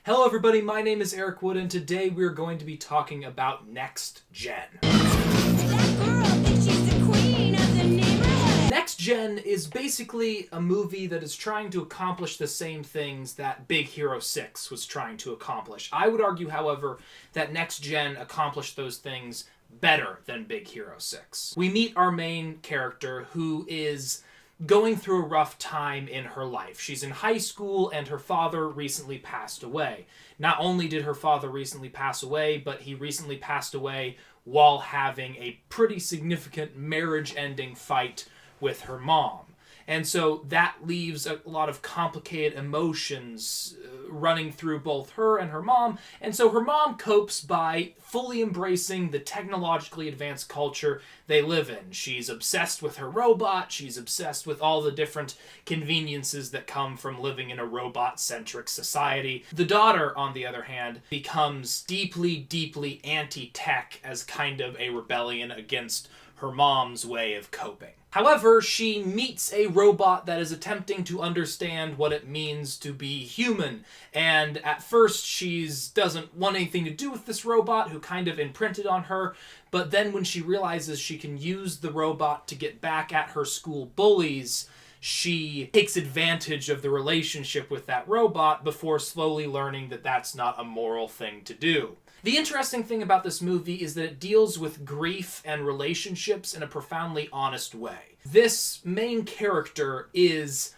Hello everybody, my name is Eric Wood, and today we're going to be talking about Next Gen. That girl thinks she's the queen of the neighborhood. Next Gen is basically a movie that is trying to accomplish the same things that Big Hero 6 was trying to accomplish. I would argue, however, that Next Gen accomplished those things better than Big Hero 6. We meet our main character, who is going through a rough time in her life. She's in high school and her father recently passed away. Not only did her father recently pass away, but he recently passed away while having a pretty significant marriage-ending fight with her mom. And so that leaves a lot of complicated emotions running through both her and her mom. And so her mom copes by fully embracing the technologically advanced culture they live in. She's obsessed with her robot. She's obsessed with all the different conveniences that come from living in a robot-centric society. The daughter, on the other hand, becomes deeply, deeply anti-tech as kind of a rebellion against her mom's way of coping. However, she meets a robot that is attempting to understand what it means to be human. And at first, she doesn't want anything to do with this robot, who kind of imprinted on her. But then when she realizes she can use the robot to get back at her school bullies, she takes advantage of the relationship with that robot before slowly learning that that's not a moral thing to do. The interesting thing about this movie is that it deals with grief and relationships in a profoundly honest way. This main character is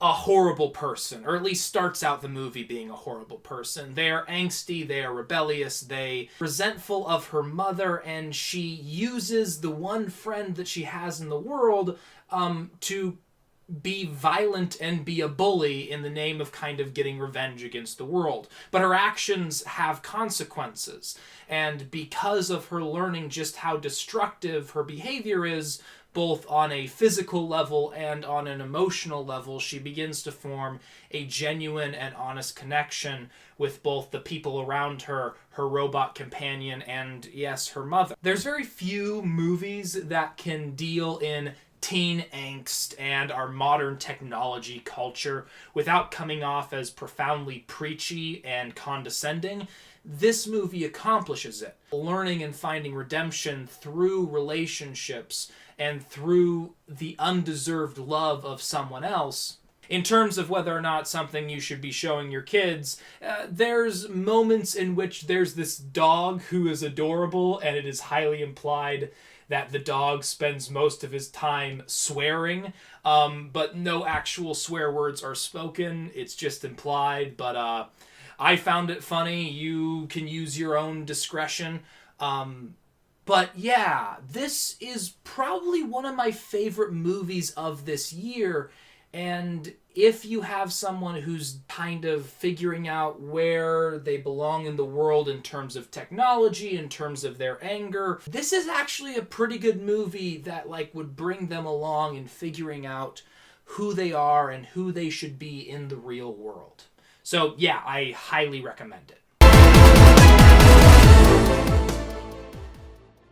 a horrible person, or at least starts out the movie being a horrible person. They are angsty, they are rebellious, they are resentful of her mother, and she uses the one friend that she has in the world to be violent and be a bully in the name of kind of getting revenge against the world. But her actions have consequences, and because of her learning just how destructive her behavior is, both on a physical level and on an emotional level, she begins to form a genuine and honest connection with both the people around her, her robot companion, and yes, her mother. There's very few movies that can deal in teen angst and our modern technology culture without coming off as profoundly preachy and condescending. This movie accomplishes it. Learning and finding redemption through relationships and through the undeserved love of someone else. In terms of whether or not something you should be showing your kids, there's moments in which there's this dog who is adorable, and it is highly implied that the dog spends most of his time swearing, but no actual swear words are spoken. It's just implied, but I found it funny. You can use your own discretion. But yeah, this is probably one of my favorite movies of this year. And if you have someone who's kind of figuring out where they belong in the world in terms of technology, in terms of their anger, this is actually a pretty good movie that would bring them along in figuring out who they are and who they should be in the real world. So yeah, I highly recommend it.